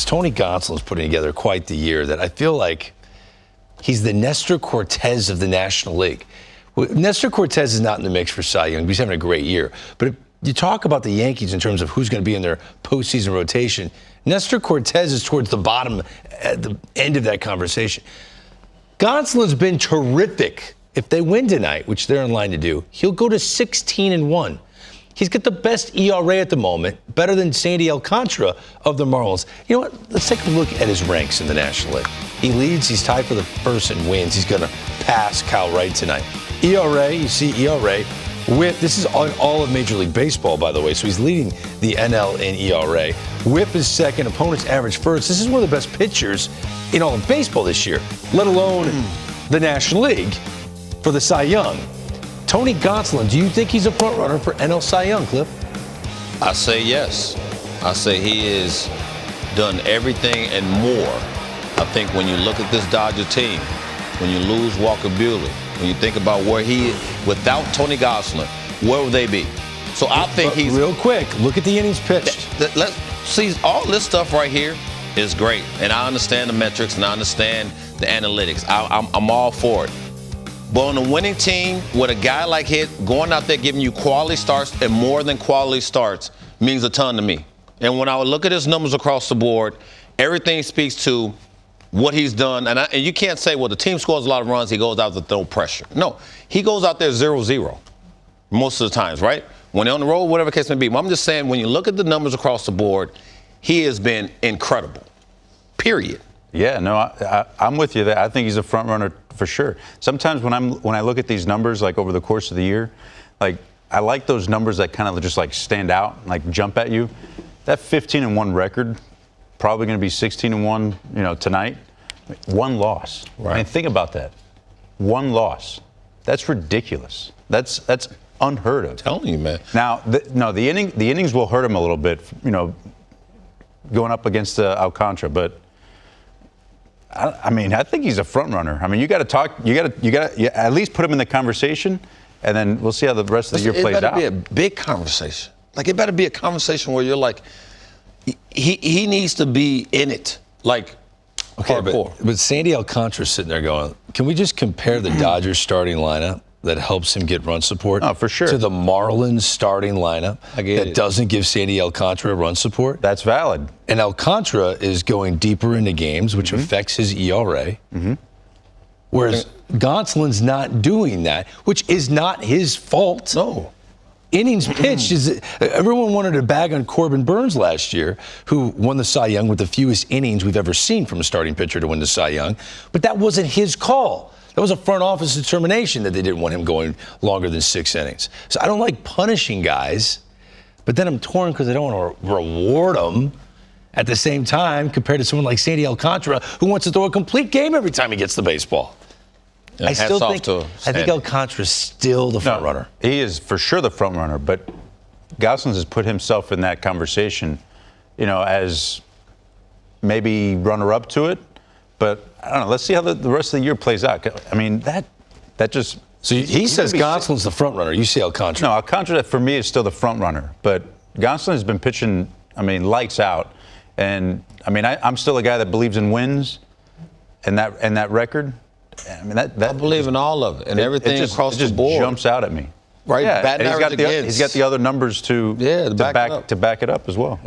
Tony Gonsolin's putting together quite the year that I feel like he's the Nestor Cortez of the National League. Nestor Cortez is not in the mix for Cy Young. He's having a great year. But if you talk about the Yankees in terms of who's going to be in their postseason rotation, Nestor Cortez is towards the bottom at the end of that conversation. Gonsolin's been terrific. If they win tonight, which they're in line to do, he'll go to 16-1. He's got the best ERA at the moment, better than Sandy Alcantara of the Marlins. You know what? Let's take a look at his ranks in the National League. He leads. He's tied for the first in wins. He's going to pass Kyle Wright tonight. ERA, you see ERA. WHIP, this is on all of Major League Baseball, by the way, so he's leading the NL in ERA. WHIP is second, opponent's average first. This is one of the best pitchers in all of baseball this year, let alone the National League for the Cy Young. Tony Gonsolin, do you think he's a front runner for NL Cy Young, Cliff? I say yes. I say he has done everything and more. I think when you look at this Dodger team, when you lose Walker Buehler, when you think about where he is, without Tony Gonsolin, where would they be? So I think he's... Real quick, look at the innings pitched. Let's see, all this stuff right here is great. And I understand the metrics and I understand the analytics. I'm all for it. But on a winning team with a guy like him going out there giving you quality starts and more than quality starts means a ton to me. And when I would look at his numbers across the board, everything speaks to what he's done. And you can't say, well, the team scores a lot of runs, he goes out to throw pressure. No, he goes out there 0-0 most of the times, right? When they're on the road, whatever the case may be. But I'm just saying, when you look at the numbers across the board, he has been incredible, period. Yeah, no, I'm with you there. I think he's a front runner for sure. Sometimes when I look at these numbers, like over the course of the year, like I like those numbers that kind of just like stand out, like jump at you. That 15-1 record, probably going to be 16-1, you know, tonight. One loss. Right. I mean, think about that. One loss. That's ridiculous. That's unheard of. I'm telling you, man. Now, the innings will hurt him a little bit, you know, going up against Alcantara, but. I mean, I think he's a front runner. I mean, you got to talk. You got to at least put him in the conversation, and then we'll see how the rest of the year plays out. It better be a big conversation. Like, it better be a conversation where you're like, he needs to be in it. Like, okay, but Sandy Alcantara's sitting there going, can we just compare the Dodgers starting lineup that helps him get run support for sure to the Marlins starting lineup that doesn't give Sandy Alcantara run support? That's valid. And Alcantara is going deeper into games, which affects his ERA. Whereas Gonsolin's not doing that, which is not his fault. No. Innings pitched is everyone wanted to bag on Corbin Burnes last year, who won the Cy Young with the fewest innings we've ever seen from a starting pitcher to win the Cy Young. But that wasn't his call. That was a front office determination that they didn't want him going longer than 6 innings. So I don't like punishing guys, but then I'm torn because I don't want to reward them at the same time compared to someone like Sandy Alcantara who wants to throw a complete game every time he gets the baseball. Yeah, I think Alcantara's still the front runner. He is for sure the front runner, but Gonsolin has put himself in that conversation, you know, as maybe runner-up to it. But I don't know. Let's see how the rest of the year plays out. I mean, that just. So he says Gonsolin's the front runner. You say Alcantara. No, Alcantara for me is still the front runner. But Gonsolin has been pitching, I mean, lights out. And I mean, I'm still a guy that believes in wins and that record. I mean, that I believe in all of it and everything across the board. It just jumps out at me. Right. Yeah, Batting average he's got the other numbers to back it up as well.